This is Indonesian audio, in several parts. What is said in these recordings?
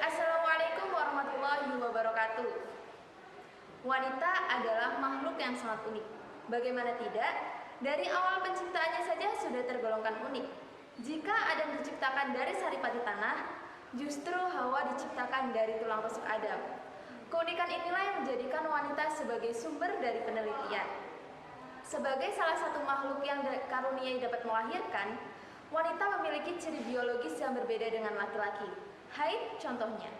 Assalamualaikum warahmatullahi wabarakatuh. Wanita adalah makhluk yang sangat unik. Bagaimana tidak? Dari awal penciptaannya saja sudah tergolongkan unik. Jika Adam diciptakan dari saripati tanah, justru Hawa diciptakan dari tulang rusuk Adam. Keunikan inilah yang menjadikan wanita sebagai sumber dari penelitian. Sebagai salah satu makhluk yang karunia dapat melahirkan, wanita memiliki ciri biologis yang berbeda dengan laki-laki. Haid contohnya.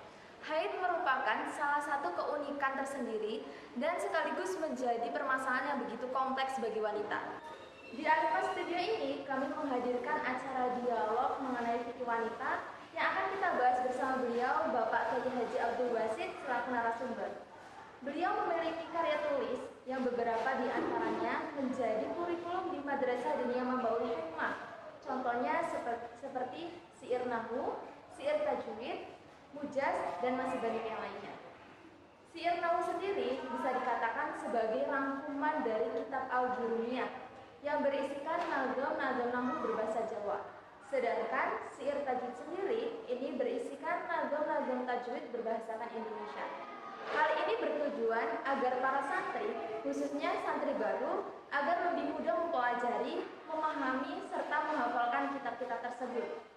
Haid merupakan salah satu keunikan tersendiri dan sekaligus menjadi permasalahan yang begitu kompleks bagi wanita. Di Alifah Studio ini, kami menghadirkan acara dialog mengenai fikih wanita yang akan kita bahas bersama beliau, Bapak Kiai Haji Abdul Basit, selaku narasumber. Beliau memiliki karya tulis yang beberapa di antaranya menjadi kurikulum di Madrasah Diniyah Mambaul Hikmah. Contohnya seperti Syair Nahwu, Syair Tajwid, Mujaz, dan masih banyak yang lainnya. Syair Nahwu sendiri bisa dikatakan sebagai rangkuman dari kitab Al-Jurumiyah yang berisikan nazam-nazam nahwu berbahasa Jawa. Sedangkan Syair Tajwid sendiri ini berisikan nazam-nazam tajwid berbahasakan Indonesia. Hal ini bertujuan agar para santri, khususnya santri baru, agar lebih mudah mempelajari, memahami, serta menghafalkan kitab-kitab tersebut.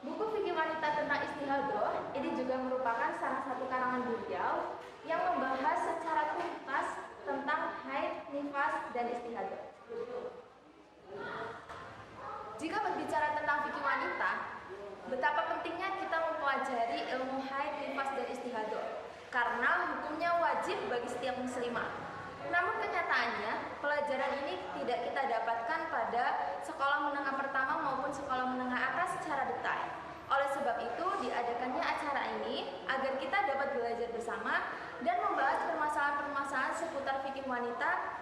Buku fikih wanita tentang istihadah ini juga merupakan salah satu karangan beliau yang membahas secara tuntas tentang haid, nifas, dan istihadah. Jika berbicara tentang fikih wanita, betapa pentingnya kita mempelajari ilmu haid, nifas, dan istihadah karena hukumnya wajib bagi setiap muslimah. Namun kenyataannya, pelajaran ini tidak kita dapatkan pada sekolah menengah pertama maupun sekolah menengah atas secara detail. Oleh sebab itu, diadakannya acara ini agar kita dapat belajar bersama dan membahas permasalahan-permasalahan seputar fikih wanita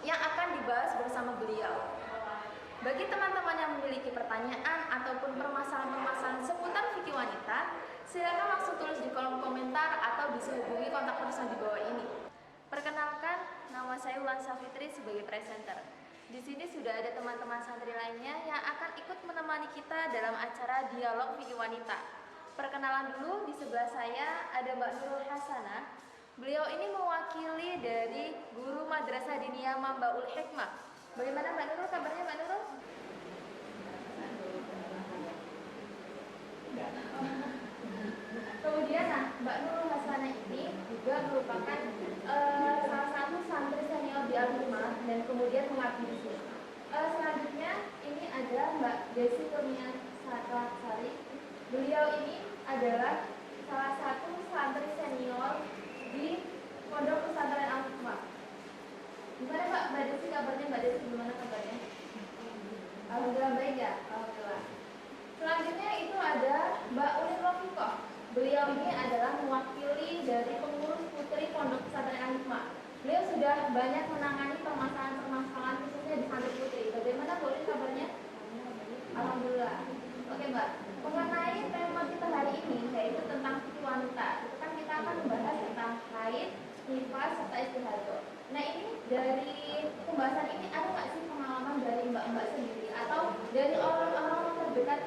yang akan dibahas bersama beliau. Bagi teman-teman yang memiliki pertanyaan ataupun permasalahan-permasalahan seputar fikih wanita, silakan langsung tulis di kolom komentar atau bisa hubungi kontak person di bawah ini. Perkenalkan, nama saya Ulan Safitri sebagai presenter. Di sini sudah ada teman-teman santri lainnya yang akan ikut menemani kita dalam acara dialog fikih wanita. Perkenalan dulu, di sebelah saya ada Mbak Nurul Hasanah. Beliau ini mewakili dari Guru Madrasah Diniyah Mambaul Hikmah. Bagaimana Mbak Nurul, kabarnya Mbak Nurul? Kemudian Mbak Nurul Hasanah ini juga merupakan salah satu santri senior di Al-Hikmah dan kemudian mengabdi di sini. Selanjutnya ini ada Mbak Desi Kurnia Sari. Beliau ini adalah salah satu santri senior di Pondok Pesantren Al-Hikmah. Gimana Mbak Desi kabarnya? Mbak Desi gimana kabarnya? Alhamdulillah baik ya. Alhamdulillah. Selanjutnya itu ada Mbak Ulin Rofiqoh. Beliau ini adalah mewakili dari pengurus putri Pondok Pesantren Al-Hikmah. Beliau sudah banyak menangani permasalahan-permasalahan khususnya di santri putri. Bagaimana Bu Ulin kabarnya? Alhamdulillah. Oke Mbak, mengenai tema kita hari ini yaitu tentang fikih wanita. Itu kan kita akan membahas tentang haid, nifas, serta istihadah. Nah ini dari pembahasan ini ada nggak sih pengalaman dari mbak-mbak sendiri atau dari orang-orang terdekat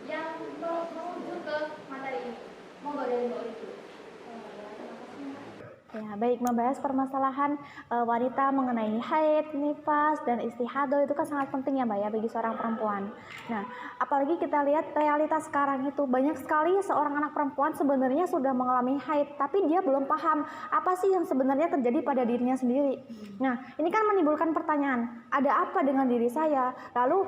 yang menuju ke materi ini? Monggo dari Mbak Ulin dulu. Ya, baik, membahas permasalahan wanita mengenai haid, nifas, dan istihadah itu kan sangat penting ya Mbak ya bagi seorang perempuan. Nah, apalagi kita lihat realitas sekarang itu banyak sekali seorang anak perempuan sebenarnya sudah mengalami haid, tapi dia belum paham apa sih yang sebenarnya terjadi pada dirinya sendiri. Nah, ini kan menimbulkan pertanyaan, ada apa dengan diri saya? Lalu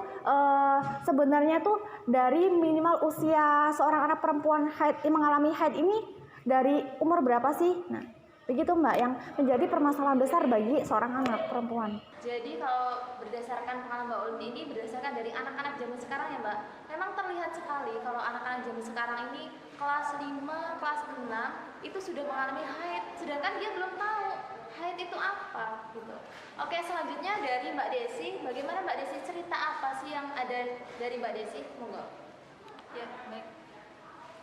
sebenarnya tuh dari minimal usia seorang anak perempuan mengalami haid ini dari umur berapa sih? Nah, begitu Mbak, yang menjadi permasalahan besar bagi seorang anak perempuan. Jadi kalau berdasarkan pengalaman Mbak Ulin ini berdasarkan dari anak-anak zaman sekarang ya Mbak, memang terlihat sekali kalau anak-anak zaman sekarang ini kelas 5, kelas 6 itu sudah mengalami haid, sedangkan dia belum tahu haid itu apa gitu. Oke, selanjutnya dari Mbak Desi, bagaimana Mbak Desi, cerita apa sih yang ada dari Mbak Desi? Monggo. Ya, baik.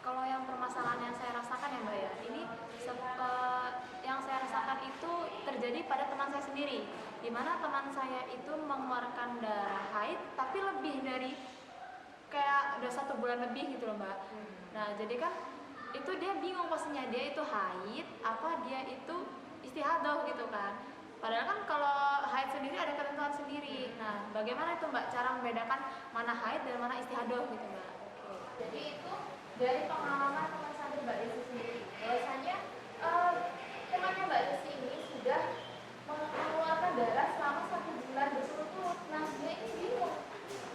Kalau yang permasalahan yang saya rasakan ya Mbak ya, ini yang saya rasakan itu terjadi pada teman saya sendiri, di mana teman saya itu mengeluarkan darah haid, tapi lebih dari kayak udah 1 bulan lebih gitu loh Mbak. Nah jadi kan itu dia bingung pastinya, dia itu haid apa dia itu istihadah gitu kan. Padahal kan kalau haid sendiri ada ketentuan sendiri. Nah, bagaimana itu Mbak cara membedakan mana haid dan mana istihadah gitu Mbak? Jadi itu dari pengalaman teman santri Mbak Desi sendiri, bahwasanya temannya Mbak Desi ini sudah mengeluarkan darah selama 1 bulan berturut-turut. Nah, dia ini bingung,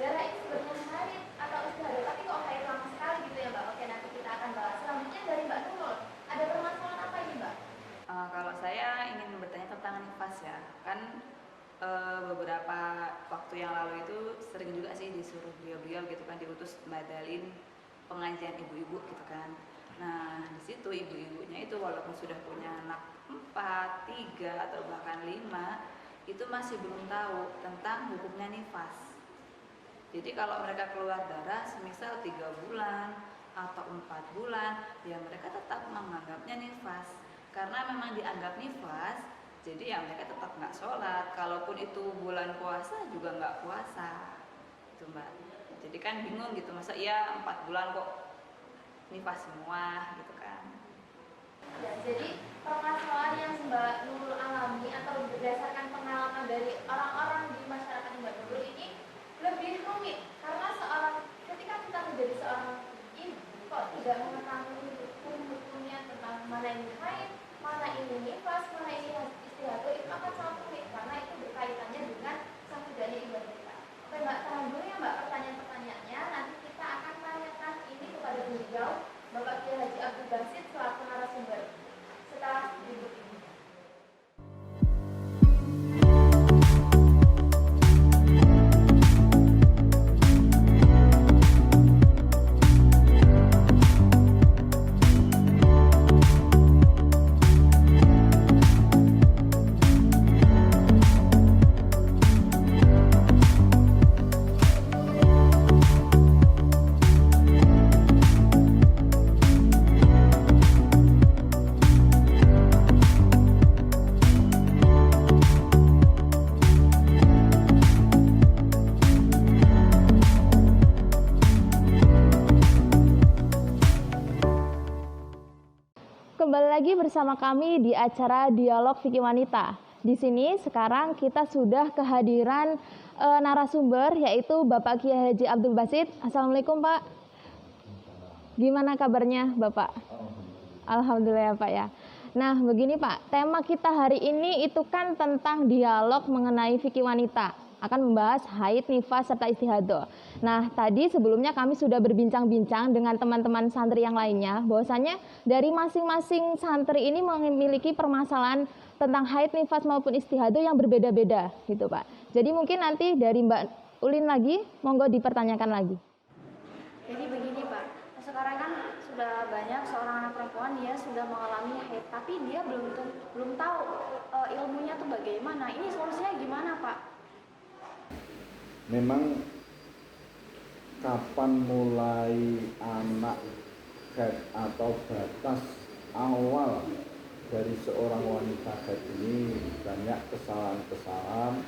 darah ini sebenarnya haid atau istihadah, tapi kok haid lama sekali gitu ya Mbak. Oke, nanti kita akan bahas. Selanjutnya dari Mbak Nurul, ada permasalahan apa ini Mbak? Kalau saya ingin bertanya tentang nifas ya, kan beberapa waktu yang lalu itu sering juga sih disuruh beliau-beliau gitu kan diutus badalin pengajian ibu-ibu gitu kan. Nah di situ ibu-ibunya itu walaupun sudah punya anak 4, 3 atau bahkan 5 itu masih belum tahu tentang hukumnya nifas. Jadi kalau mereka keluar darah semisal 3 bulan atau 4 bulan, ya mereka tetap menganggapnya nifas. Karena memang dianggap nifas, jadi ya mereka tetap nggak sholat. Kalaupun itu bulan puasa juga nggak puasa, itu Mbak. Jadi kan bingung gitu, masa iya 4 bulan kok nifas semua gitu kan. Ya, jadi permasalahan yang Mbak Nurul alami atau berdasarkan pengalaman dari orang-orang di masyarakat Mbak Nurul ini lebih rumit karena ketika kita menjadi seorang ibu kok tidak mengetahui hukum-hukumnya tentang mana ini haid, mana ini nifas, mana ini istihadah, itu akan sangat rumit karena itu berkaitannya dengan sahudanya ibadah kita. Oke Mbak, tahan dulu ya Mbak pertanyaan-pertanyaannya, nanti kita akan tanyakan ini kepada beliau Bapak Kiai Haji Abdul Basit selaku narasumber setelah berikut ini. Kembali lagi bersama kami di acara Dialog Fikih Wanita. Di sini sekarang kita sudah kehadiran narasumber yaitu Bapak Kiai Haji Abdul Basit. Assalamualaikum Pak. Gimana kabarnya Bapak? Alhamdulillah ya Pak ya. Nah begini Pak, tema kita hari ini itu kan tentang dialog mengenai fikih wanita. Akan membahas haid, nifas, serta istihadah. Nah, tadi sebelumnya kami sudah berbincang-bincang dengan teman-teman santri yang lainnya, bahwasanya dari masing-masing santri ini memiliki permasalahan tentang haid, nifas maupun istihadah yang berbeda-beda, gitu Pak. Jadi mungkin nanti dari Mbak Ulin lagi, monggo dipertanyakan lagi. Jadi begini Pak, sekarang kan sudah banyak seorang anak perempuan dia sudah mengalami haid, tapi dia belum tahu ilmunya tuh bagaimana. Ini solusinya gimana Pak? Memang kapan mulai anak haid atau batas awal dari seorang wanita haid ini banyak kesalahan-kesalahan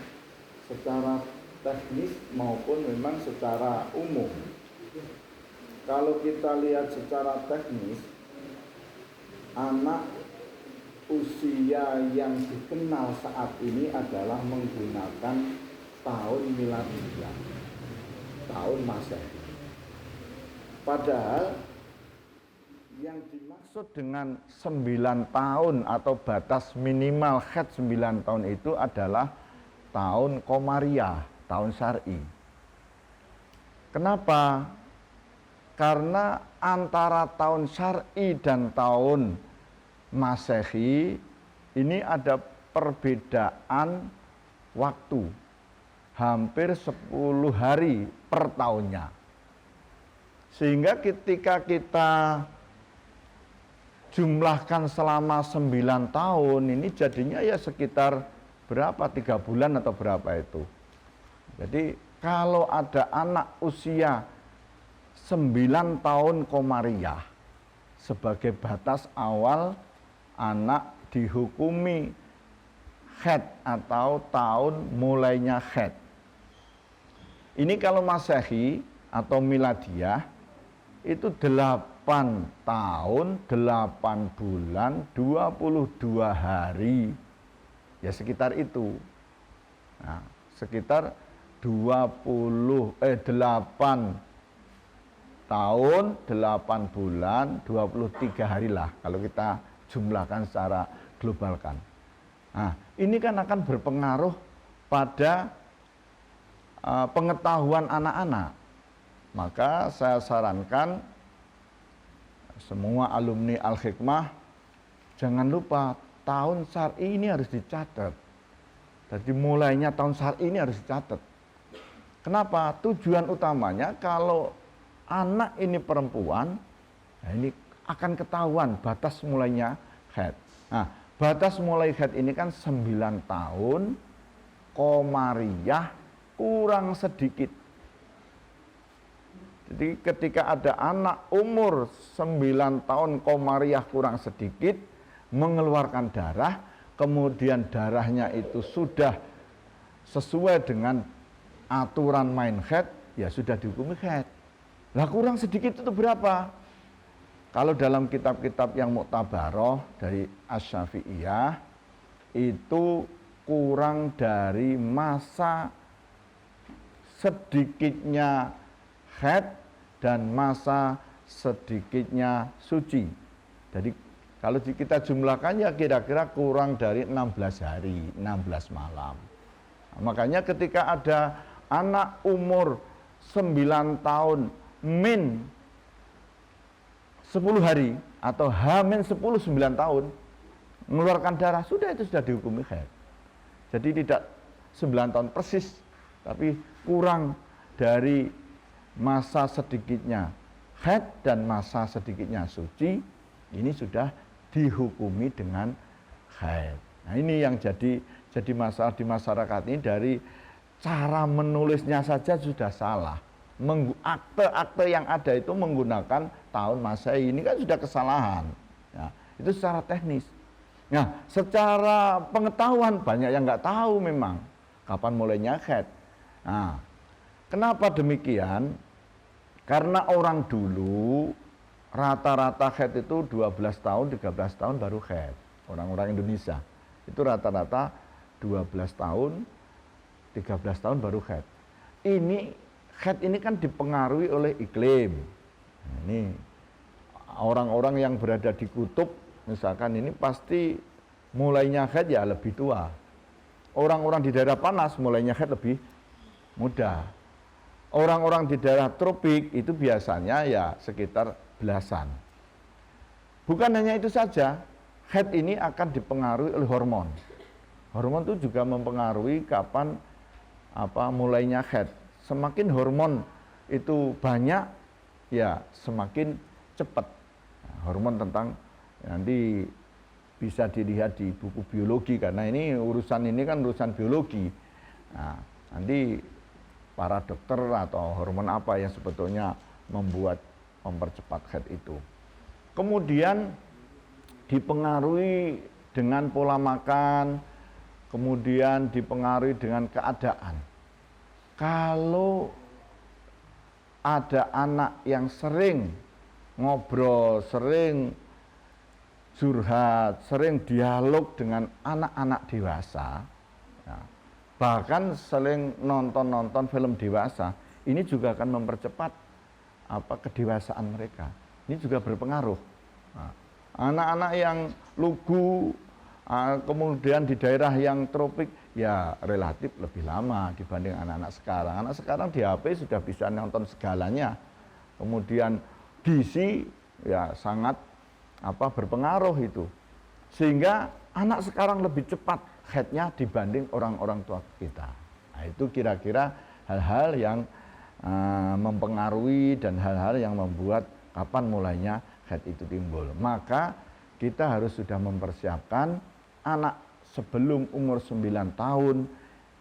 secara teknis maupun memang secara umum. Kalau kita lihat secara teknis, anak usia yang dikenal saat ini adalah menggunakan tahun miladiah, tahun Masehi. Padahal yang dimaksud dengan 9 tahun atau batas minimal haid 9 tahun itu adalah tahun Komariah, tahun Syar'i. Kenapa? Karena antara tahun Syar'i dan tahun Masehi ini ada perbedaan waktu. Hampir 10 hari per tahunnya. Sehingga ketika kita jumlahkan selama 9 tahun, ini jadinya ya sekitar berapa? 3 bulan atau berapa itu. Jadi kalau ada anak usia 9 tahun komariah sebagai batas awal anak dihukumi haid atau tahun mulainya haid. Ini kalau Masehi atau miladiah itu 8 tahun, 8 bulan, 22 hari. Ya sekitar itu. Nah, sekitar 8 tahun, 8 bulan, 23 hari lah kalau kita jumlahkan secara globalkan. Nah, ini kan akan berpengaruh pada pengetahuan anak-anak. Maka saya sarankan semua alumni Al-Hikmah jangan lupa tahun syar'i ini harus dicatat. Jadi mulainya tahun syar'i ini harus dicatat. Kenapa? Tujuan utamanya kalau anak ini perempuan, nah ini akan ketahuan batas mulainya haid. Nah, batas mulai haid ini kan 9 tahun, Qamariyah kurang sedikit. Jadi ketika ada anak umur 9 tahun Qamariyah kurang sedikit, mengeluarkan darah, kemudian darahnya itu sudah sesuai dengan aturan main haid, ya sudah dihukumi haid. Lah kurang sedikit itu berapa? Kalau dalam kitab-kitab yang muktabaroh dari Asy-Syafi'iyah itu kurang dari masa sedikitnya haid dan masa sedikitnya suci. Jadi kalau kita jumlahkan ya kira-kira kurang dari 16 hari, 16 malam. Nah, makanya ketika ada anak umur 9 tahun min 10 hari atau H-10 9 tahun mengeluarkan darah, sudah itu sudah dihukumi haid. Jadi tidak 9 tahun persis, tapi kurang dari masa sedikitnya haid dan masa sedikitnya suci, ini sudah dihukumi dengan haid. Nah ini yang jadi masalah di masyarakat ini, dari cara menulisnya saja sudah salah. Akte-akte yang ada itu menggunakan tahun Masehi, ini kan sudah kesalahan. Ya, itu secara teknis. Nah, secara pengetahuan banyak yang nggak tahu memang kapan mulainya haid. Nah, kenapa demikian? Karena orang dulu rata-rata haid itu 12 tahun, 13 tahun baru haid. Orang-orang Indonesia itu rata-rata 12 tahun, 13 tahun baru haid. Haid ini kan dipengaruhi oleh iklim. Ini orang-orang yang berada di kutub misalkan ini pasti mulainya haid ya lebih tua. Orang-orang di daerah panas mulainya haid lebih muda. Orang-orang di daerah tropik itu biasanya ya sekitar belasan. Bukan hanya itu saja, haid ini akan dipengaruhi oleh hormon. Hormon itu juga mempengaruhi kapan mulainya haid. Semakin hormon itu banyak, ya semakin cepat. Nah, hormon tentang nanti bisa dilihat di buku biologi, karena ini urusan biologi. Nah, nanti para dokter atau hormon apa yang sebetulnya mempercepat haid itu. Kemudian dipengaruhi dengan pola makan, kemudian dipengaruhi dengan keadaan. Kalau ada anak yang sering ngobrol, sering curhat, sering dialog dengan anak-anak dewasa, ya, bahkan sering nonton film dewasa, ini juga akan mempercepat kedewasaan mereka. Ini juga berpengaruh. Nah, anak-anak yang lugu, kemudian di daerah yang tropik, ya relatif lebih lama dibanding anak-anak sekarang. Anak sekarang di HP sudah bisa nonton segalanya. Kemudian gizi ya sangat berpengaruh itu. Sehingga anak sekarang lebih cepat haidnya dibanding orang-orang tua kita. Nah, itu kira-kira hal-hal yang mempengaruhi dan hal-hal yang membuat kapan mulainya haid itu timbul. Maka kita harus sudah mempersiapkan anak sebelum umur 9 tahun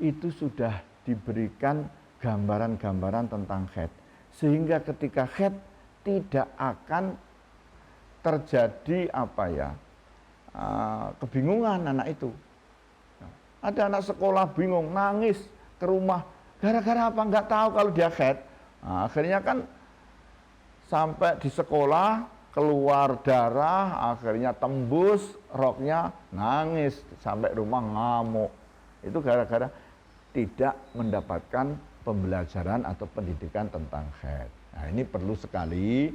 itu sudah diberikan gambaran-gambaran tentang haid. Sehingga ketika haid tidak akan terjadi kebingungan anak itu. Ada anak sekolah bingung, nangis ke rumah, gara-gara apa? Nggak tahu kalau dia haid. Nah, akhirnya kan sampai di sekolah keluar darah, akhirnya tembus roknya, nangis sampai rumah ngamuk. Itu gara-gara tidak mendapatkan pembelajaran atau pendidikan tentang haid. Nah, ini perlu sekali,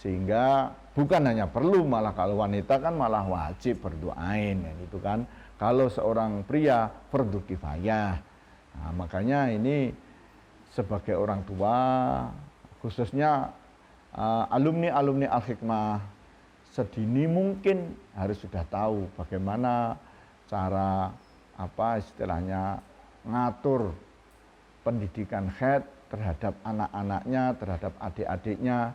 sehingga bukan hanya perlu, malah kalau wanita kan malah wajib berdoain ya gitu kan. Kalau seorang pria fardu kifayah. Nah, makanya ini sebagai orang tua, khususnya alumni-alumni Al-Hikmah, sedini mungkin harus sudah tahu bagaimana cara istilahnya ngatur pendidikan haid terhadap anak-anaknya, terhadap adik-adiknya,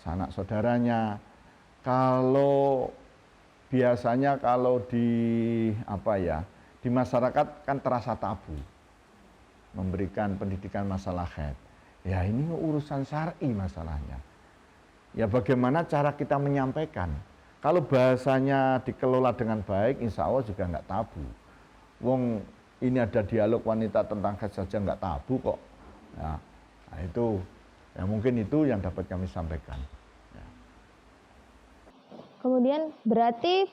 sanak saudaranya. Kalau biasanya kalau di masyarakat kan terasa tabu memberikan pendidikan masalah haid. Ya ini urusan syar'i masalahnya. Ya bagaimana cara kita menyampaikan. Kalau bahasanya dikelola dengan baik, insya Allah juga nggak tabu. Wong ini ada dialog wanita tentang haid saja nggak tabu kok. Ya, nah itu, ya mungkin itu yang dapat kami sampaikan. Ya. Kemudian berarti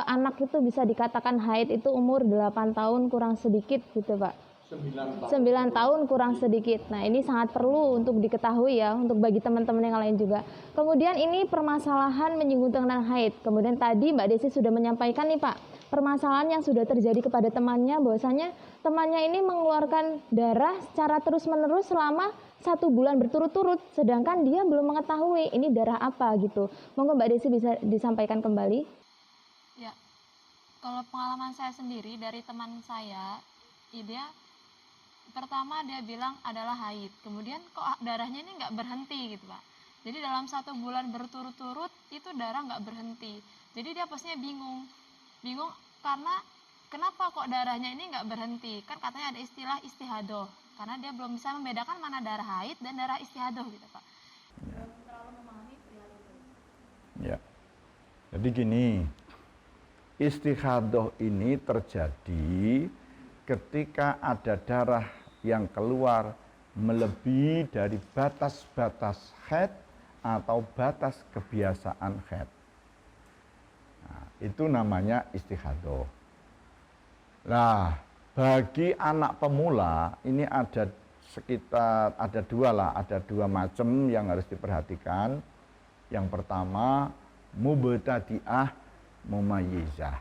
anak itu bisa dikatakan haid itu umur 8 tahun kurang sedikit gitu Pak? 9 tahun kurang sedikit. Nah ini sangat perlu untuk diketahui ya, untuk bagi teman-teman yang lain juga. Kemudian ini permasalahan menyinggung tentang haid. Kemudian tadi Mbak Desi sudah menyampaikan nih Pak, permasalahan yang sudah terjadi kepada temannya, bahwasanya temannya ini mengeluarkan darah secara terus-menerus selama 1 bulan berturut-turut, sedangkan dia belum mengetahui ini darah apa gitu. Monggo Mbak Desi bisa disampaikan kembali. Ya, kalau pengalaman saya sendiri dari teman saya, dia pertama dia bilang adalah haid, kemudian kok darahnya ini nggak berhenti gitu Pak. Jadi dalam 1 bulan berturut-turut itu darah nggak berhenti. Jadi dia pastinya bingung karena kenapa kok darahnya ini nggak berhenti? Kan katanya ada istilah istihadoh, karena dia belum bisa membedakan mana darah haid dan darah istihadoh gitu Pak. Ya. Jadi gini, istihadoh ini terjadi ketika ada darah yang keluar melebihi dari batas-batas haid atau batas kebiasaan haid. Nah, itu namanya istihadoh. Nah, bagi anak pemula ini ada dua macam yang harus diperhatikan. Yang pertama, mubtadi'ah mumayyizah.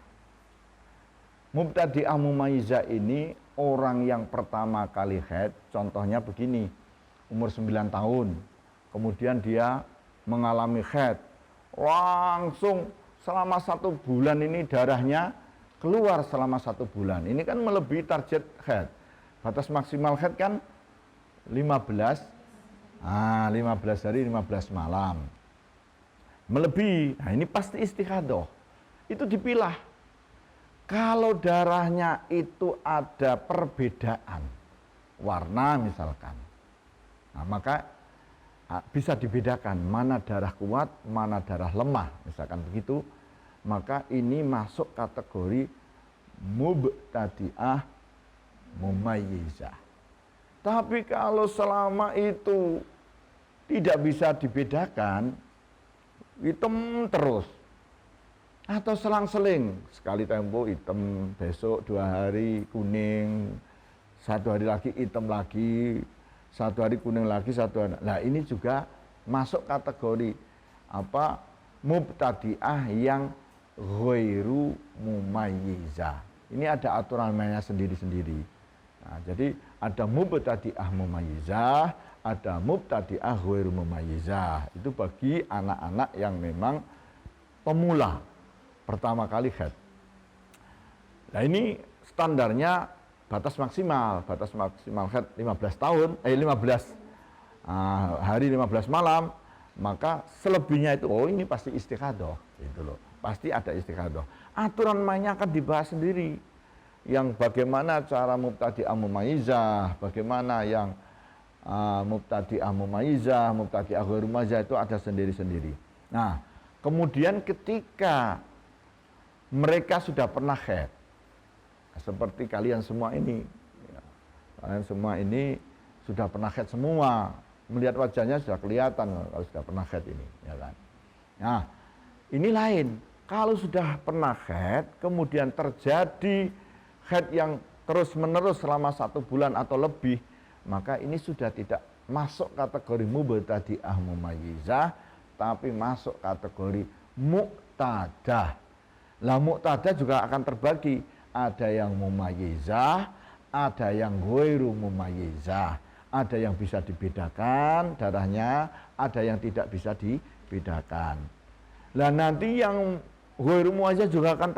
Mubtadi'ah mumayyizah ini orang yang pertama kali haid, contohnya begini, umur 9 tahun, kemudian dia mengalami haid, langsung selama 1 bulan ini darahnya keluar selama 1 bulan. Ini kan melebihi target haid. Batas maksimal haid kan 15 hari 15 malam. Melebihi, nah ini pasti istihadoh. Itu dipilah. Kalau darahnya itu ada perbedaan warna misalkan, nah, maka bisa dibedakan mana darah kuat, mana darah lemah, misalkan begitu. Maka ini masuk kategori mubtadi'ah mumayyizah. Tapi kalau selama itu tidak bisa dibedakan, hitam terus, atau selang-seling, sekali tempo hitam, besok 2 hari kuning, 1 hari lagi hitam lagi, 1 hari kuning lagi, 1 hari. Nah ini juga masuk kategori mubtadi'ah yang ghairu mumayyizah. Ini ada aturan mainnya sendiri-sendiri. Nah, jadi ada mubtadi'ah mumayyizah, ada mubtadi'ah ghairu mumayyizah. Itu bagi anak-anak yang memang pemula, pertama kali haid. Nah ini standarnya batas maksimal haid 15 hari 15 malam, maka selebihnya itu ini pasti istihadoh gitu loh. Pasti ada istihadoh. Aturan mainnya akan dibahas sendiri. Yang bagaimana cara mubtadi'ah mumayyizah, bagaimana yang mubtadi'ah mumayyizah, mubtadi'ah ghairu mumayyizah itu ada sendiri-sendiri. Nah, kemudian ketika mereka sudah pernah haid, seperti kalian semua ini, kalian semua ini sudah pernah haid semua, melihat wajahnya sudah kelihatan kalau sudah pernah haid ini, ya kan. Nah, ini lain. Kalau sudah pernah haid, kemudian terjadi haid yang terus-menerus selama 1 bulan atau lebih, maka ini sudah tidak masuk kategori mubtadi'ah mumayyizah, tapi masuk kategori muqtadah. Lah muqtadah juga akan terbagi, ada yang mumayyizah, ada yang ghairu mumayyizah, ada yang bisa dibedakan darahnya, ada yang tidak bisa dibedakan. Lah nanti yang ghairu mumayyizah juga akan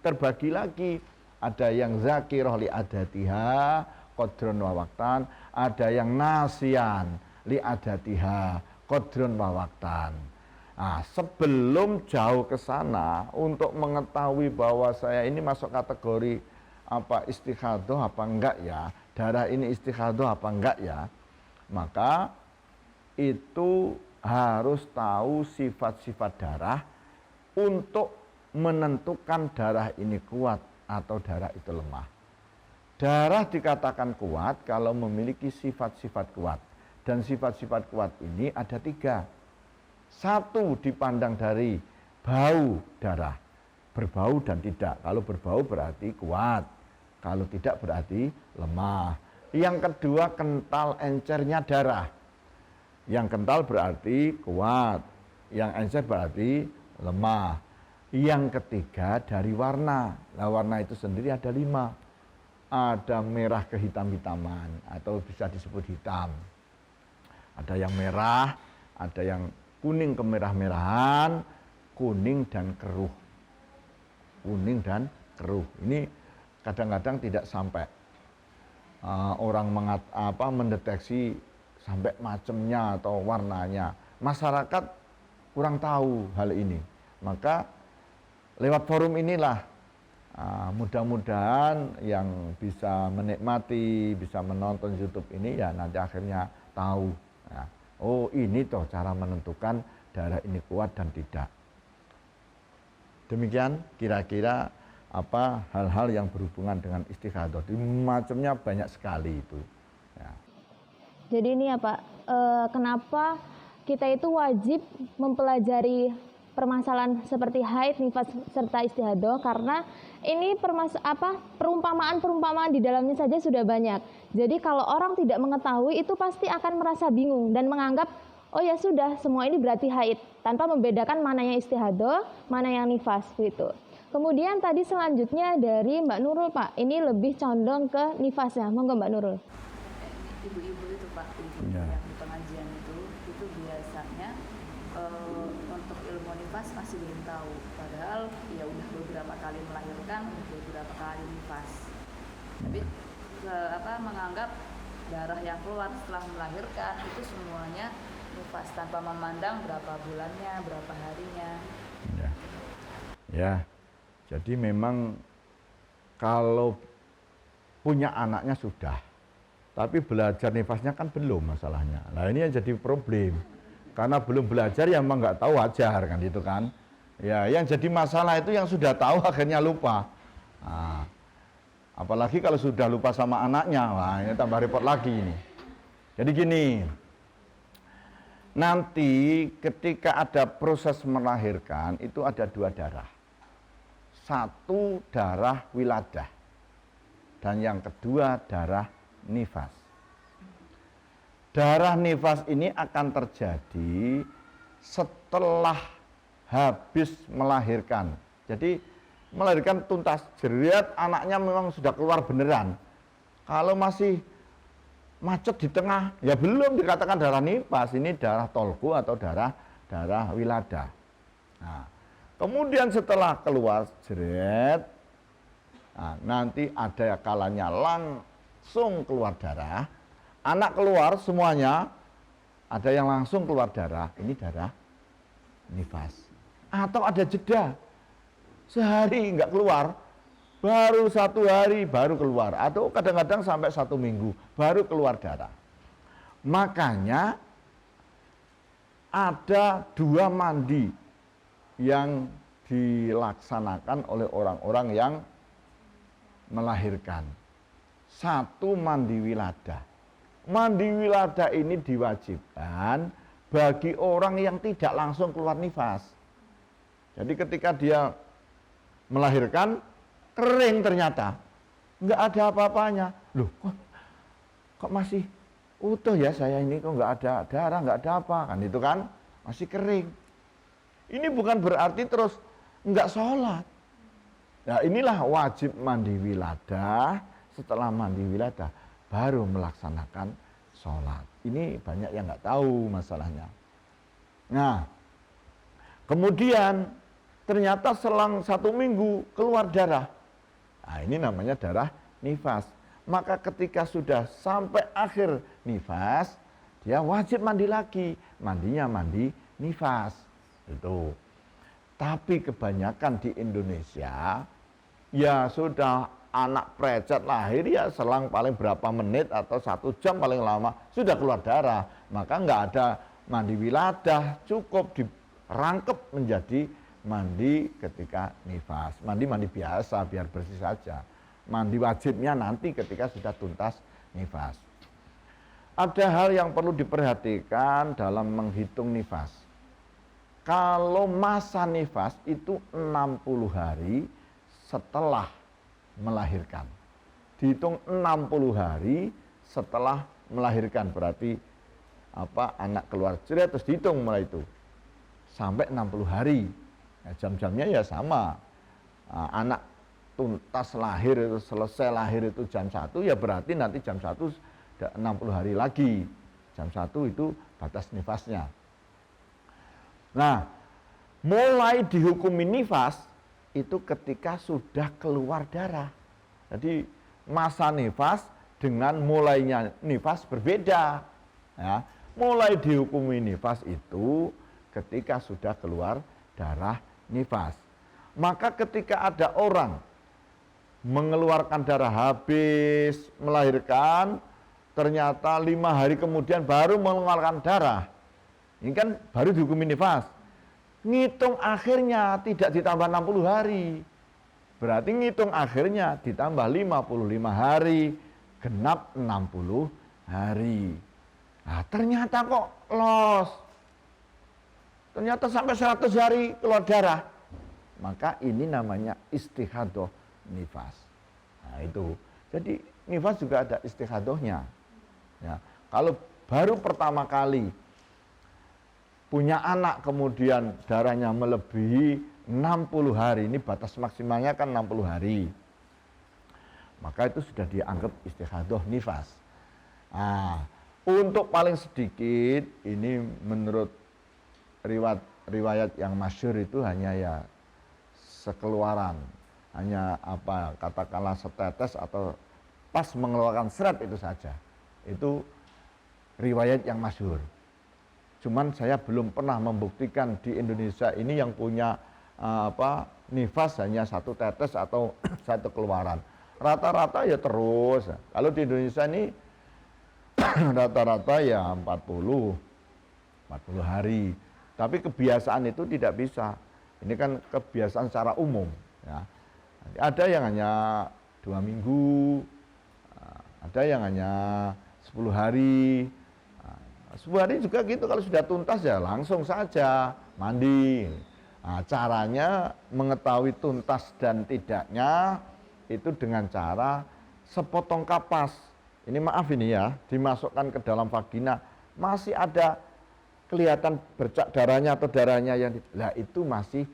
terbagi lagi, ada yang zakirah li adatiha qadron wa waqtan, ada yang nasian li adatiha qadron wa waqtan. Nah, sebelum jauh ke sana untuk mengetahui bahwa saya ini masuk kategori apa istikhadah apa enggak ya, darah ini istikhadah apa enggak ya, maka itu harus tahu sifat-sifat darah untuk menentukan darah ini kuat atau darah itu lemah. Darah dikatakan kuat kalau memiliki sifat-sifat kuat, dan sifat-sifat kuat ini ada 3. 1 dipandang dari bau darah, berbau dan tidak. Kalau berbau berarti kuat, kalau tidak berarti lemah. Yang kedua, kental encernya darah. Yang kental berarti kuat, yang encer berarti lemah. Yang ketiga dari warna. Nah, warna itu sendiri ada 5. Ada merah kehitam-hitaman atau bisa disebut hitam. Ada yang merah, ada yang kuning kemerah-merahan, kuning dan keruh. Kuning dan keruh. Ini kadang-kadang tidak sampai orang mendeteksi sampai macamnya atau warnanya. Masyarakat kurang tahu hal ini. Maka lewat forum inilah mudah-mudahan yang bisa menikmati, bisa menonton YouTube ini ya nanti akhirnya tahu. Ya, oh ini toh cara menentukan darah ini kuat dan tidak. Demikian kira-kira apa hal-hal yang berhubungan dengan istikhadah. Macamnya banyak sekali itu. Ya. Jadi ini ya Pak, kenapa kita itu wajib mempelajari permasalahan seperti haid, nifas, serta istihadah, karena ini perumpamaan-perumpamaan di dalamnya saja sudah banyak. Jadi kalau orang tidak mengetahui itu pasti akan merasa bingung dan menganggap oh ya sudah semua ini berarti haid, tanpa membedakan mana yang istihadah, mana yang nifas gitu. Kemudian tadi selanjutnya dari Mbak Nurul Pak, ini lebih condong ke nifasnya. Monggo Mbak Nurul. Ibu-ibu itu Pak, ibu Ya. yang di pengajian itu biasanya untuk ilmu nifas masih belum tahu, padahal ya udah beberapa kali melahirkan, beberapa kali nifas, tapi menganggap darah yang keluar setelah melahirkan itu semuanya nifas tanpa memandang berapa bulannya, berapa harinya. Ya. Ya. Jadi memang kalau punya anaknya sudah, tapi belajar nifasnya kan belum masalahnya. Nah ini yang jadi problem. Karena belum belajar ya memang nggak tahu wajar kan itu kan. Ya yang jadi masalah itu yang sudah tahu akhirnya lupa. Nah, apalagi kalau sudah lupa sama anaknya, wah ini tambah repot lagi ini. Jadi gini, nanti ketika ada proses melahirkan itu ada 2 darah. 1 darah wiladah dan yang kedua darah nifas. Darah nifas ini akan terjadi setelah habis melahirkan. Jadi melahirkan tuntas jeriat, anaknya memang sudah keluar beneran. Kalau masih macet di tengah, ya belum dikatakan darah nifas, ini darah tolku atau darah wiladah. Nah, kemudian setelah keluar jeret, nah, nanti ada kalanya langsung keluar darah. Anak keluar semuanya, ada yang langsung keluar darah, ini darah nifas. Atau ada jeda, sehari enggak keluar, baru 1 hari baru keluar. Atau kadang-kadang sampai 1 minggu baru keluar darah. Makanya ada 2 mandi yang dilaksanakan oleh orang-orang yang melahirkan. 1 mandi wiladah mandi wiladah ini diwajibkan bagi orang yang tidak langsung keluar nifas. Jadi ketika dia melahirkan, kering ternyata, nggak ada apa-apanya. Loh, kok masih utuh ya saya ini, kok nggak ada darah, nggak ada apa, kan itu kan masih kering. Ini bukan berarti terus nggak sholat. Nah inilah wajib mandi wiladah. Setelah mandi wiladah baru melaksanakan sholat. Ini banyak yang nggak tahu masalahnya. Nah kemudian ternyata selang 1 minggu keluar darah. Nah ini namanya darah nifas. Maka ketika sudah sampai akhir nifas, dia wajib mandi lagi. Mandinya mandi nifas. Itu. Tapi kebanyakan di Indonesia, ya sudah anak precet lahir ya selang paling berapa menit atau 1 jam paling lama sudah keluar darah. Maka nggak ada mandi wiladah, cukup dirangkep menjadi mandi ketika nifas. Mandi biasa biar bersih saja. Mandi wajibnya nanti ketika sudah tuntas nifas. Ada hal yang perlu diperhatikan dalam menghitung nifas. Kalau masa nifas itu 60 hari setelah melahirkan. Dihitung 60 hari setelah melahirkan, berarti anak keluar jeret terus dihitung mulai itu sampai 60 hari. Nah, jam-jamnya ya sama. Anak tuntas lahir itu selesai lahir itu jam 1, ya berarti nanti jam 1 sudah 60 hari lagi. Jam 1 itu batas nifasnya. Nah, mulai dihukumi nifas itu ketika sudah keluar darah. Jadi masa nifas dengan mulainya nifas berbeda. Ya, mulai dihukumi nifas itu ketika sudah keluar darah nifas. Maka ketika ada orang mengeluarkan darah habis melahirkan, ternyata 5 hari kemudian baru mengeluarkan darah, ini kan baru dihukumi nifas. Ngitung akhirnya tidak ditambah 60 hari. Berarti ngitung akhirnya ditambah 55 hari, genap 60 hari. Nah, ternyata kok los. Ternyata sampai 100 hari keluar darah. Maka ini namanya istihadah nifas. Nah, itu. Jadi nifas juga ada istihadahnya. Ya, kalau baru pertama kali punya anak kemudian darahnya melebihi 60 hari, ini batas maksimalnya kan 60 hari. Maka itu sudah dianggap istihadah nifas. Nah, untuk paling sedikit ini menurut riwayat yang masyhur itu hanya ya sekeluaran, hanya katakanlah setetes atau pas mengeluarkan serat itu saja. Itu riwayat yang masyhur. Cuman saya belum pernah membuktikan di Indonesia ini yang punya nifas hanya 1 tetes atau 1 keluaran. Rata-rata ya terus. Kalau di Indonesia ini rata-rata ya 40 hari. Tapi kebiasaan itu tidak bisa. Ini kan kebiasaan secara umum. Ya. Ada yang hanya 2 minggu, ada yang hanya 10 hari. 10 hari juga gitu, kalau sudah tuntas ya langsung saja mandi. Nah, caranya mengetahui tuntas dan tidaknya itu dengan cara sepotong kapas. Ini maaf ini ya, dimasukkan ke dalam vagina, masih ada kelihatan bercak darahnya atau darahnya yang itu masih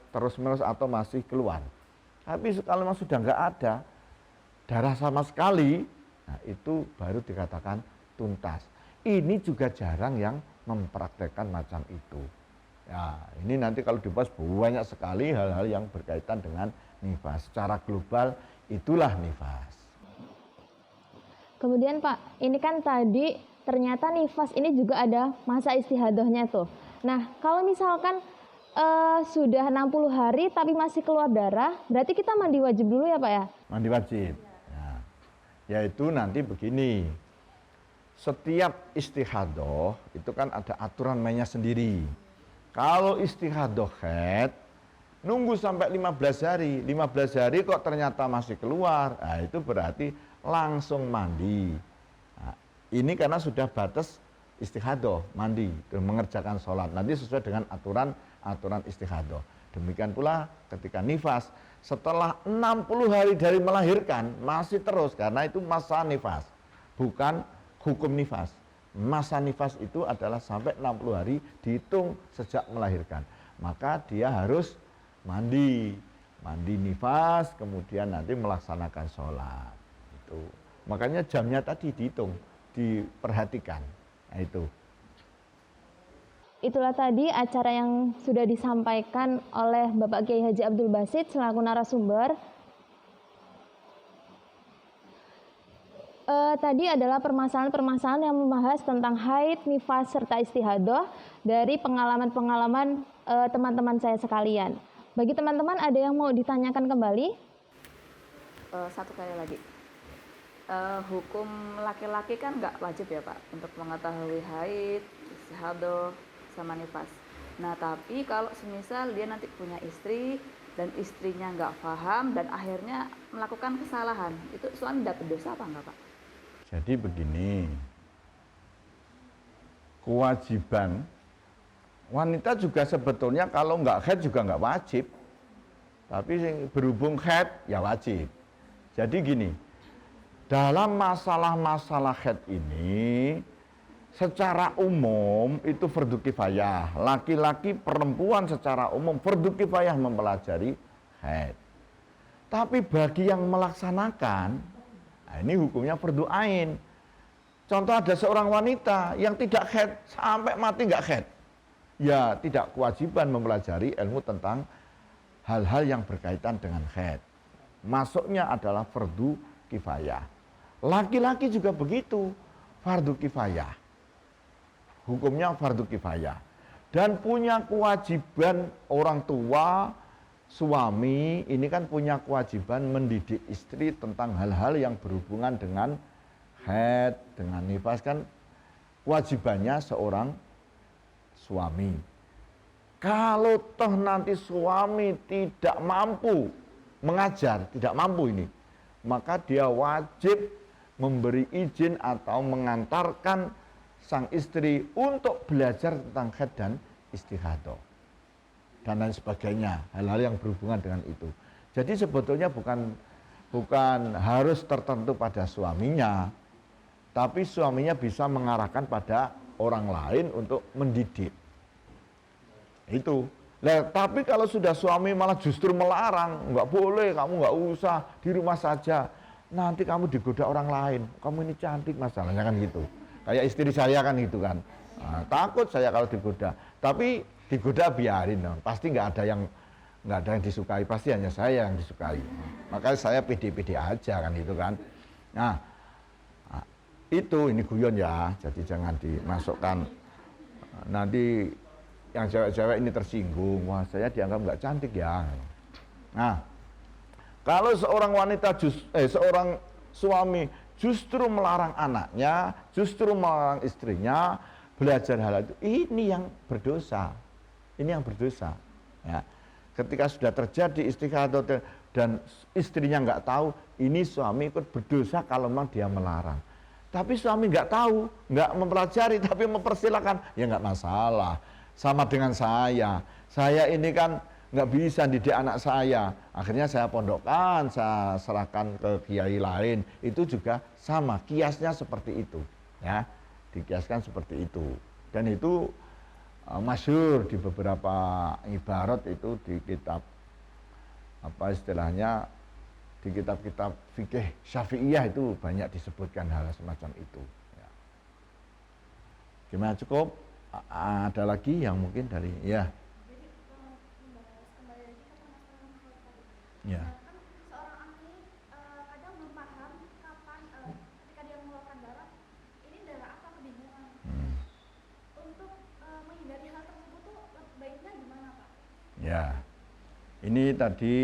terus-menerus atau masih keluar. Tapi kalau memang sudah nggak ada darah sama sekali, nah itu baru dikatakan tuntas. Ini juga jarang yang mempraktekkan macam itu. Ya, ini nanti kalau dibahas banyak sekali hal-hal yang berkaitan dengan nifas. Secara global itulah nifas. Kemudian Pak, ini kan tadi ternyata nifas ini juga ada masa istihadahnya tuh. Nah, kalau misalkan sudah 60 hari tapi masih keluar darah, berarti kita mandi wajib dulu ya Pak ya? Mandi wajib. Ya. Yaitu nanti begini, setiap istihadah itu kan ada aturan mainnya sendiri. Kalau istihadah haid, nunggu sampai 15 hari. 15 hari kok ternyata masih keluar, nah itu berarti langsung mandi. Nah, Ini karena sudah batas istihadah, mandi, dan mengerjakan sholat. Nanti sesuai dengan aturan istihadah. Demikian pula ketika nifas, setelah 60 hari dari melahirkan, masih terus, karena itu masa nifas, bukan hukum nifas. Masa nifas itu adalah sampai 60 hari dihitung sejak melahirkan. Maka dia harus mandi nifas, kemudian nanti melaksanakan sholat. Itu. Makanya jamnya tadi dihitung, diperhatikan. Nah, itu. Itulah tadi acara yang sudah disampaikan oleh Bapak Kiai Haji Abdul Basit selaku narasumber. Tadi adalah permasalahan-permasalahan yang membahas tentang haid, nifas, serta istihadah dari pengalaman-pengalaman teman-teman saya sekalian. Bagi teman-teman ada yang mau ditanyakan kembali? Satu kali lagi. Hukum laki-laki kan nggak wajib ya Pak untuk mengetahui haid, istihadah, sama nifas. Nah tapi kalau semisal dia nanti punya istri dan istrinya nggak paham dan akhirnya melakukan kesalahan, itu suami dapat dosa apa enggak Pak? Jadi begini, kewajiban wanita juga sebetulnya kalau nggak haid juga nggak wajib, tapi berhubung haid ya wajib. Jadi gini, dalam masalah-masalah haid ini secara umum itu fardu kifayah, laki-laki perempuan secara umum fardu kifayah mempelajari haid. Tapi bagi yang melaksanakan, nah ini hukumnya fardu ain. Contoh ada seorang wanita yang tidak haid sampai mati nggak haid, ya tidak kewajiban mempelajari ilmu tentang hal-hal yang berkaitan dengan haid. Masuknya adalah fardu kifayah. Laki-laki juga begitu, fardu kifayah. Hukumnya fardu kifayah. Dan punya kewajiban orang tua, suami, ini kan punya kewajiban mendidik istri tentang hal-hal yang berhubungan dengan haid, dengan nifas, kan kewajibannya seorang suami. Kalau toh nanti suami tidak mampu mengajar, tidak mampu ini, maka dia wajib memberi izin atau mengantarkan sang istri untuk belajar tentang haid dan istihadah dan lain sebagainya, hal-hal yang berhubungan dengan itu. Jadi sebetulnya bukan harus tertentu pada suaminya, tapi suaminya bisa mengarahkan pada orang lain untuk mendidik. Itu. Nah, tapi kalau sudah suami malah justru melarang, nggak boleh, kamu nggak usah, di rumah saja. Nanti kamu digoda orang lain, kamu ini cantik, masalahnya kan gitu. Kayak istri saya kan gitu kan. Nah, takut saya kalau digoda. Tapi digoda biarin, pasti nggak ada yang disukai, pasti hanya saya yang disukai. Makanya saya pede-pede aja kan itu kan. Nah, itu ini guyon ya, jadi jangan dimasukkan. Nanti yang cewek-cewek ini tersinggung, wah saya dianggap nggak cantik ya. Nah, kalau seorang wanita seorang suami justru melarang anaknya, justru melarang istrinya belajar hal itu, ini yang berdosa. Ini yang berdosa. Ya. Ketika sudah terjadi istihadah dan istrinya nggak tahu, ini suami ikut berdosa kalau memang dia melarang. Tapi suami nggak tahu, nggak mempelajari, tapi mempersilahkan, ya nggak masalah. Sama dengan saya ini kan nggak bisa didik anak saya, akhirnya saya pondokkan, saya serahkan ke kiai lain, itu juga sama, kiasnya seperti itu, ya, dikiaskan seperti itu, dan itu masyhur di beberapa ibarat itu di kitab apa istilahnya di kitab-kitab fikih Syafi'iyah itu banyak disebutkan hal semacam itu. Ya. Gimana cukup? Ada lagi yang mungkin dari ya. Jadi membahas kembali lagi ke permasalahan haid tadi. Ya. Kan seorang ahli kadang belum paham kapan ketika dia mengeluarkan darah, ini darah apa, kebingungan. Untuk menghindari hal tersebut tuh baiknya gimana Pak? Ya. Ini tadi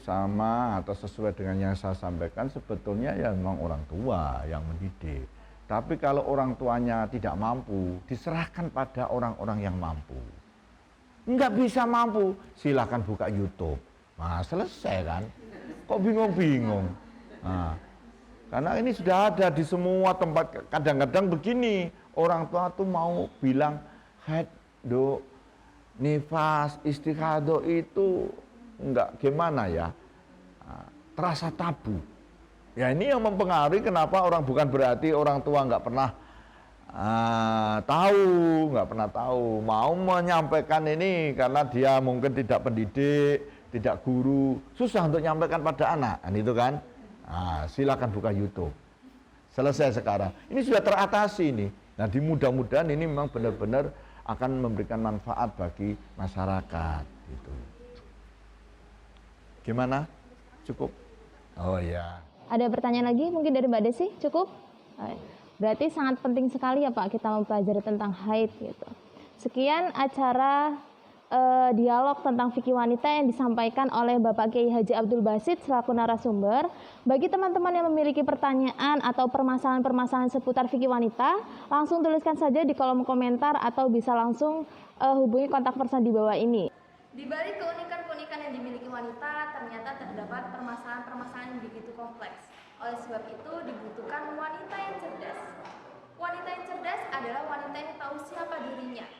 sama atau sesuai dengan yang saya sampaikan, sebetulnya ya memang orang tua yang mendidik. Tapi kalau orang tuanya tidak mampu, diserahkan pada orang-orang yang mampu. Enggak bisa mampu, silahkan buka YouTube. Nah, selesai kan? Kok bingung-bingung? Nah, Karena ini sudah ada di semua tempat. Kadang-kadang begini, orang tua tuh mau bilang haid, do, nifas, istihadah itu enggak gimana ya, terasa tabu. Ya ini yang mempengaruhi kenapa bukan berarti orang tua nggak pernah nggak pernah tahu, mau menyampaikan ini karena dia mungkin tidak pendidik, tidak guru, susah untuk menyampaikan pada anak, kan itu kan. Silakan buka YouTube. Selesai sekarang. Ini sudah teratasi ini. Nah, mudah-mudahan ini memang benar-benar akan memberikan manfaat bagi masyarakat. Gitu. Gimana? Cukup? Oh ya. Ada pertanyaan lagi mungkin dari Mbak Desi? Cukup? Berarti sangat penting sekali ya Pak kita mempelajari tentang haid gitu. Sekian acara dialog tentang fikih wanita yang disampaikan oleh Bapak Kiai Haji Abdul Basit selaku narasumber. Bagi teman-teman yang memiliki pertanyaan atau permasalahan-permasalahan seputar fikih wanita, langsung tuliskan saja di kolom komentar atau bisa langsung hubungi kontak person di bawah ini. Di balik keunikan-keunikan yang dimiliki wanita, ternyata terdapat permasalahan-permasalahan yang begitu kompleks. Oleh sebab itu dibutuhkan wanita yang cerdas. Wanita yang cerdas adalah wanita yang tahu siapa dirinya.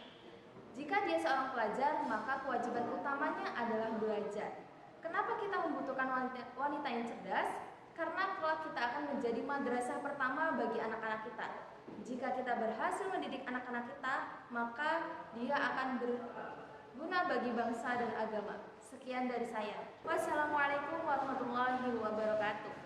Jika dia seorang pelajar, maka kewajiban utamanya adalah belajar. Kenapa kita membutuhkan wanita yang cerdas? Karena kelak kita akan menjadi madrasah pertama bagi anak-anak kita. Jika kita berhasil mendidik anak-anak kita, maka dia akan berguna bagi bangsa dan agama. Sekian dari saya. Wassalamualaikum warahmatullahi wabarakatuh.